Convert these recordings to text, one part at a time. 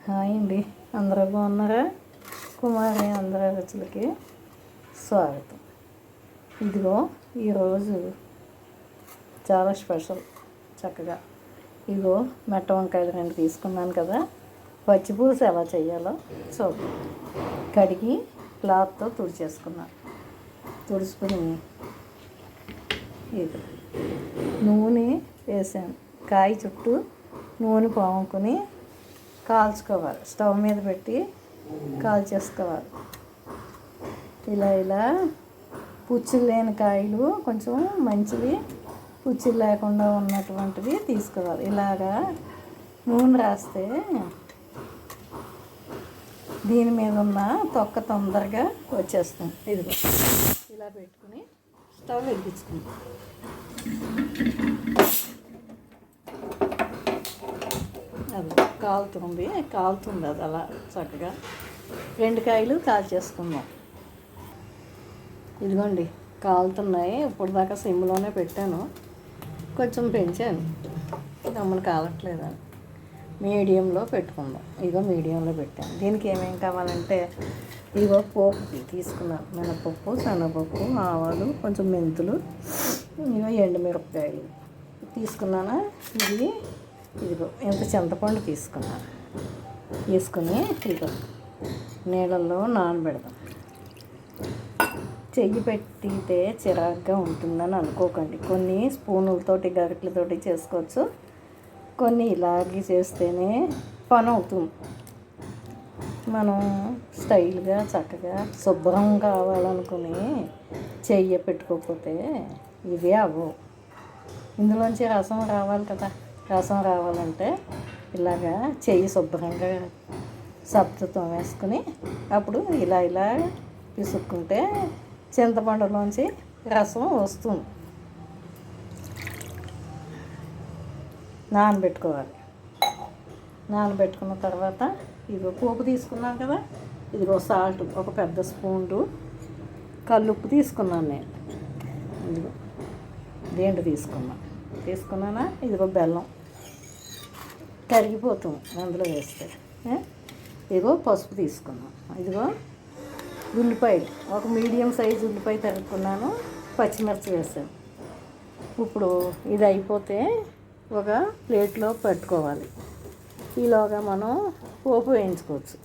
Hi అండి, అందరూ బాగున్నారా? కుమారి అందరి రుచులకి స్వాగతం. ఇదిగో ఈరోజు చాలా స్పెషల్. చక్కగా ఇదిగో మెట్ట వంకాయలు 2 తీసుకున్నాను కదా. పచ్చిపులుసు ఎలా చేయాలో చూద్దాం. కడిగి క్లాత్తో తుడిచేసుకున్నాను. తుడుచుకుని ఇది నూనె వేసాను. కాయ చుట్టూ నూనె పాముకొని కాల్చుకోవాలి. స్టవ్ మీద పెట్టి కాల్చేసుకోవాలి. ఇలా పుచ్చులు లేని కాయలు, కొంచెం మంచివి, పుచ్చులు లేకుండా ఉన్నటువంటివి తీసుకోవాలి. ఇలాగా నూనె రాస్తే దీని మీద ఉన్న తొక్క తొందరగా వచ్చేస్తుంది. ఇదిగో ఇలా పెట్టుకుని స్టవ్ వెలిగించుకుంటాం. అది కాలుతుంది అది అలా చక్కగా 2 కాయలు కాల్చేసుకుందాం. ఇదిగోండి కాలుతున్నాయి. ఇప్పుడు దాకా సిమ్లోనే పెట్టాను, కొంచెం పెంచాను, గమ్మున కాలట్లేదని మీడియంలో పెట్టుకుందాం. ఇదిగో మీడియంలో పెట్టాను. దీనికి ఏమేమి కావాలంటే ఇదిగో పోపుకి తీసుకున్నాను. మినపప్పు, శనగపప్పు, ఆవాలు, కొంచెం మెంతులు, ఇదిగో ఎండుమిరపకాయలు తీసుకున్నాను. ఇదిగో ఇంత చింతపండు తీసుకున్నాను. తీసుకుని ఇదిగో నీళ్ళల్లో నానబెడదాం. చెయ్యి పెట్టితే చిరాగ్గా ఉంటుందని అనుకోకండి. కొన్ని స్పూనులతోటి, గరిటెలతోటి చేసుకోవచ్చు. కొన్ని ఇలాగే చేస్తేనే పని అవుతుంది. మనం స్టైల్గా చక్కగా శుభ్రం కావాలనుకుని చెయ్యి పెట్టుకోకపోతే ఇవే అవ్వవు. ఇందులోంచి రసం రావాలి కదా. రసం రావాలంటే ఇలాగా చెయ్యి శుభ్రంగా సబ్బుతో వేసుకుని అప్పుడు ఇలా పిసుక్కుంటే చింతపండులోంచి రసం వస్తుంది. నానబెట్టుకోవాలి. నానబెట్టుకున్న తర్వాత ఇదిగో పోపు తీసుకున్నాను కదా. ఇదిగో సాల్ట్ ఒక పెద్ద స్పూను, కల్లుప్పు తీసుకున్నాను నేను. ఇదిగో దేంట్లో తీసుకున్నానా. ఇదిగో బెల్లం కరిగిపోతాం అందులో వేస్తే. ఇదిగో పసుపు తీసుకున్నాం. ఇదిగో ఉల్లిపాయలు, ఒక మీడియం సైజు ఉల్లిపాయ తరుక్కున్నాను, పచ్చిమిర్చి వేసాను. ఇప్పుడు ఇది అయిపోతే ఒక ప్లేట్లో పెట్టుకోవాలి. ఈలోగా మనం పోపు వేయించుకోవచ్చు.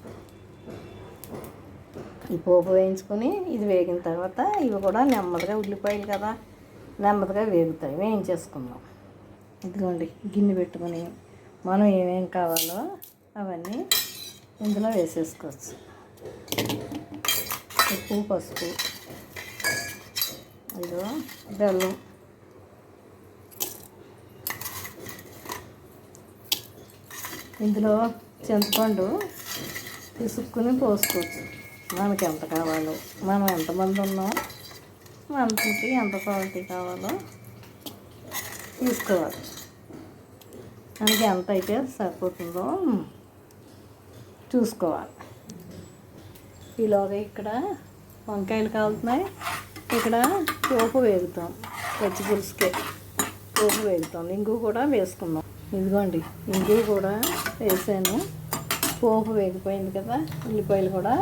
ఈ పోపు వేయించుకొని ఇది వేగిన తర్వాత ఇవి కూడా నెమ్మదిగా, ఉల్లిపాయలు కదా నెమ్మదిగా వేయించేసుకుందాం. ఇదిగోండి గిన్నె పెట్టుకొని మనం ఏమేమి కావాలో అవన్నీ ఇందులో వేసేసుకోవచ్చు. ఉప్పు, పసుపు, ఇదిగో బెల్లం, ఇందులో చింతపండు పిసుక్కుని పోసుకోవచ్చు. మనకి ఎంత కావాలో, మనం ఎంతమంది ఉన్నాం, మనకి ఎంత క్వాలిటీ కావాలో తీసుకోవాలి. మనకి ఎంత అయితే సరిపోతుందో చూసుకోవాలి. ఈలోగా ఇక్కడ వంకాయలు కాలుతున్నాయి. ఇక్కడ పోపు వేగుతాం. పచ్చి పులుసుకే పోపు వేగుతాం. ఇంగు కూడా వేసుకుందాం. ఇదిగోండి ఇంగు కూడా వేసాను. పోపు వేగిపోయింది కదా. ఉల్లిపాయలు కూడా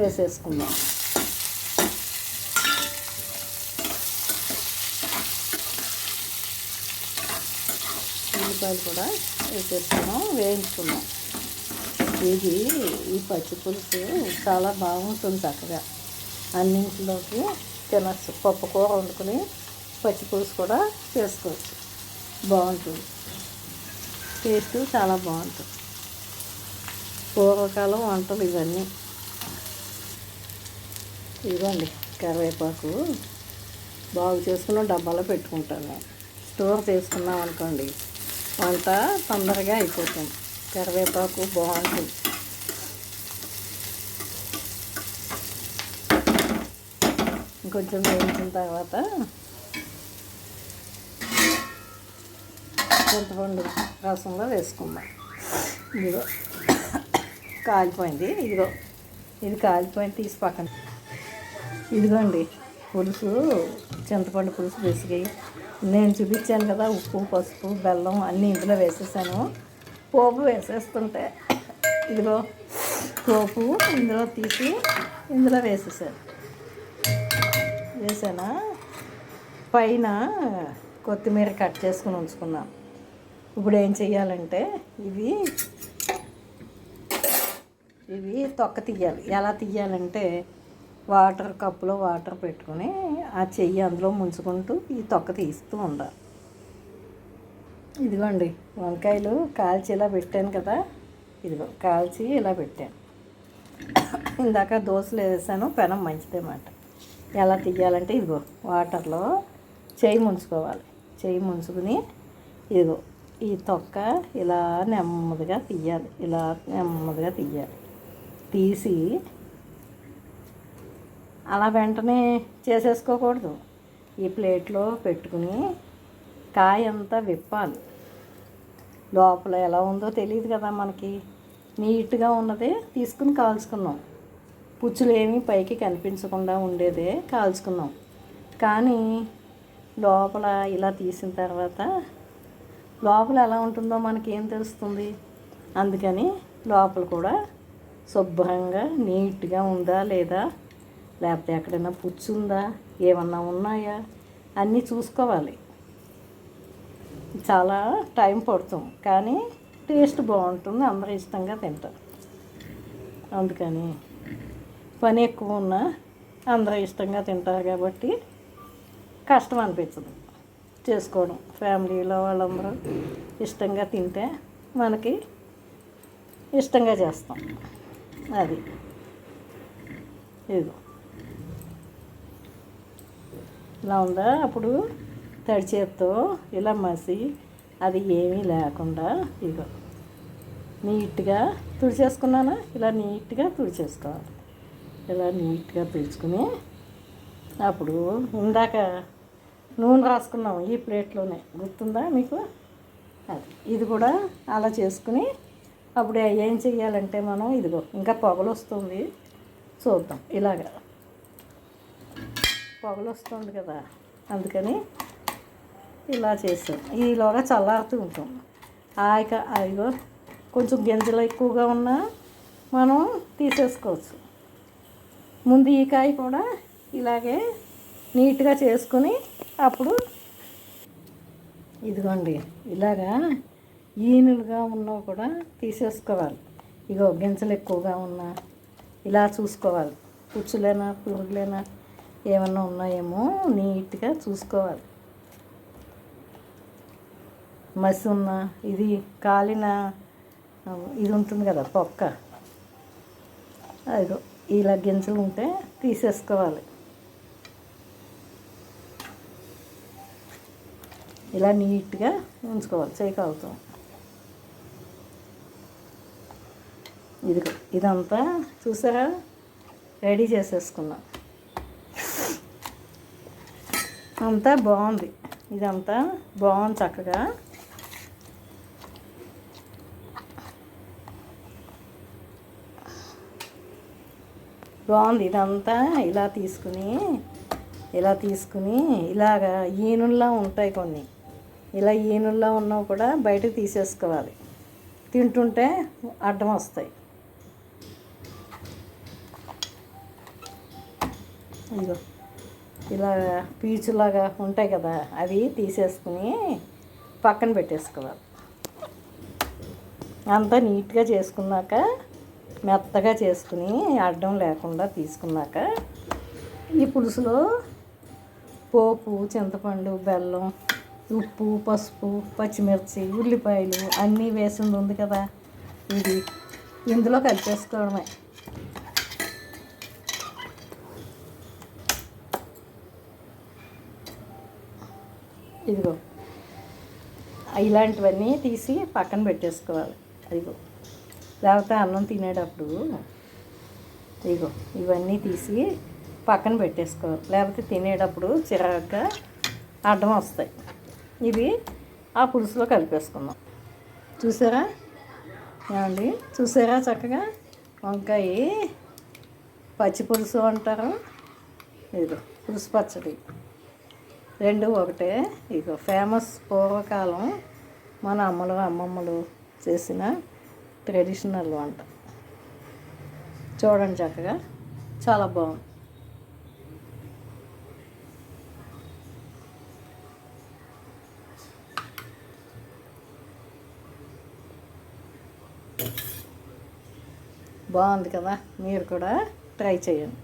వేసేసుకుందాం. ఉల్లిపాయలు కూడా వేసేసుకున్నాం, వేయించుకున్నాం. ఈ పచ్చి పులుసు చాలా బాగుంటుంది. చక్కగా అన్నింటిలోకి తినచ్చు. పప్పు కూర వండుకుని పచ్చి పులుసు కూడా చేసుకోవచ్చు. బాగుంటుంది, టేస్ట్ చాలా బాగుంటుంది. పూర్వకాలం వంటలు ఇవన్నీ. ఇదిగోండి కరివేపాకు బాగు చేసుకున్న డబ్బాలో పెట్టుకుంటాను నేను. స్టోర్ చేసుకున్నాం అనుకోండి వంట తొందరగా అయిపోతుంది. కరివేపాకు బాగుంటుంది. ఇంకొంచెం వేయించిన తర్వాత చింతపండు రసంలో వేసుకుందాం. ఇదిగో కాలిపోయింది. ఇది కాలిపోయింది, తీసి పక్కన. ఇదిగోండి పులుసు, చింతపండు పులుసు పిసికి నేను చూపించాను కదా. ఉప్పు, పసుపు, బెల్లం అన్నీ ఇందులో వేసేసాను. పోపు వేసేస్తుంటే ఇదిగో పోపు ఇందులో తీసి ఇందులో వేసానా. పైన కొత్తిమీర కట్ చేసుకుని ఉంచుకున్నాను. ఇప్పుడు ఏం చెయ్యాలంటే ఇవి తొక్క తీయాలి. ఎలా తీయాలంటే కప్పులో వాటర్ పెట్టుకుని ఆ చెయ్యి అందులో ముంచుకుంటూ ఈ తొక్క తీస్తూ ఉండాలి. ఇదిగోండి వంకాయలు కాల్చి ఇలా పెట్టాను కదా, ఇదిగో కాల్చి ఇలా పెట్టాను. ఇందాక దోశలు వేసాను, పెనం మంచిదన్నమాట. ఎలా తీయాలంటే ఇదిగో వాటర్లో చెయ్యి ముంచుకోవాలి. చెయ్యి ముంచుకుని ఇదిగో ఈ తొక్క ఇలా నెమ్మదిగా తీయాలి. తీసి అలా వెంటనే చేసేసుకోకూడదు. ఈ ప్లేట్లో పెట్టుకుని కాయ అంతా విప్పాలి. లోపల ఎలా ఉందో తెలియదు కదా మనకి. నీట్గా ఉన్నదే తీసుకుని కాల్చుకున్నాం. పుచ్చులు ఏమీ పైకి కనిపించకుండా ఉండేదే కాల్చుకున్నాం. కానీ లోపల ఇలా తీసిన తర్వాత లోపల ఎలా ఉంటుందో మనకి ఏం తెలుస్తుంది. అందుకని లోపల కూడా శుభ్రంగా నీట్గా ఉందా లేదా, లేకపోతే ఎక్కడైనా పుచ్చు ఉందా, ఏమన్నా ఉన్నాయా అన్నీ చూసుకోవాలి. చాలా టైం పడుతుంది కానీ టేస్ట్ బాగుంటుంది, అందరూ ఇష్టంగా తింటారు. అందుకని పని ఎక్కువ ఉన్నా అందరూ ఇష్టంగా తింటారు కాబట్టి కష్టం అనిపించదు చేసుకోవడం. ఫ్యామిలీలో వాళ్ళందరూ ఇష్టంగా తింటే మనకి ఇష్టంగా చేస్తాం. అది ఇదిగో ఇలా ఉందా. అప్పుడు తడి చేత్తో ఇలా మసి అది ఏమీ లేకుండా ఇదిగో నీట్గా తుడిచేసుకున్నాను. ఇలా నీట్గా తుడిచేసుకోవాలి. ఇలా నీట్గా తుడుచుకుని అప్పుడు ఇందాక నూనె రాసుకున్నాం ఈ ప్లేట్లోనే, గుర్తుందా మీకు? అది ఇది కూడా అలా చేసుకుని అప్పుడు ఏం చెయ్యాలంటే మనం ఇదిగో ఇంకా పొగలు వస్తుంది చూద్దాం. ఇలాగా పొగలు వస్తుంది కదా, అందుకని ఇలా చేసాం. ఈలోగా చల్లారుతూ ఉంటాం. అదిగో కొంచెం గింజలు ఎక్కువగా ఉన్నా మనం తీసేసుకోవచ్చు. ముందు ఈ కాయ కూడా ఇలాగే నీట్గా చేసుకుని అప్పుడు ఇదిగోండి ఇలాగా ఈనులుగా ఉన్నవి కూడా తీసేసుకోవాలి. ఇగో గింజలు ఎక్కువగా ఉన్నా ఇలా చూసుకోవాలి. పుచ్చులేనా పురుగులేనా ఏమన్నా ఉన్నాయేమో నీట్గా చూసుకోవాలి. మసి ఉన్న ఇది కాలిన ఇది ఉంటుంది కదా పొక్క, అదిగో ఇలా గింజలు ఉంటే తీసేసుకోవాలి. ఇలా నీట్గా ఉంచుకోవాలి. చేయగలుగుతాం. ఇదిగో ఇదంతా చూసారా రెడీ చేసేసుకున్నాం. అంతా బాగుంది. ఇదంతా బాగుంది చక్కగా. బాగుంది. ఇదంతా ఇలా తీసుకుని ఇలాగా ఈనుల్లా ఉంటాయి కొన్ని. ఇలా ఈనుల్లా ఉన్నవి కూడా బయటకు తీసేసుకోవాలి. తింటుంటే అడ్డం వస్తాయి. ఇదిగో ఇలా పీచులాగా ఉంటాయి కదా, అవి తీసేసుకుని పక్కన పెట్టేసుకోవాలి. అంతా నీట్గా చేసుకున్నాక మెత్తగా చేసుకుని అడ్డం లేకుండా తీసుకున్నాక ఈ పులుసులో పోపు, చింతపండు, బెల్లం, ఉప్పు, పసుపు, పచ్చిమిర్చి, ఉల్లిపాయలు అన్నీ వేసింది ఉంది కదా, ఇది ఇందులో కలిపేసుకోవడమే. ఇదిగో ఇలాంటివన్నీ తీసి పక్కన పెట్టేసుకోవాలి. అదిగో లేకపోతే అన్నం తినేటప్పుడు ఇదిగో ఇవన్నీ తీసి పక్కన పెట్టేసుకోవాలి. లేకపోతే తినేటప్పుడు చిరాగ్గా అడ్డం వస్తాయి. ఇవి ఆ పులుసులో కలిపేసుకుందాం. చూసారా ఏమండి? చూసారా చక్కగా వంకాయ పచ్చి పులుసు అంటారు. ఇదిగో పులుసు పచ్చడి రెండు ఒకటే. ఇదిగో ఫేమస్ పూర్వకాలం మన అమ్మమ్మలు చేసిన ట్రెడిషనల్ వంట. చూడండి చక్కగా చాలా బాగుంది. బాగుంది కదా, మీరు కూడా ట్రై చేయండి.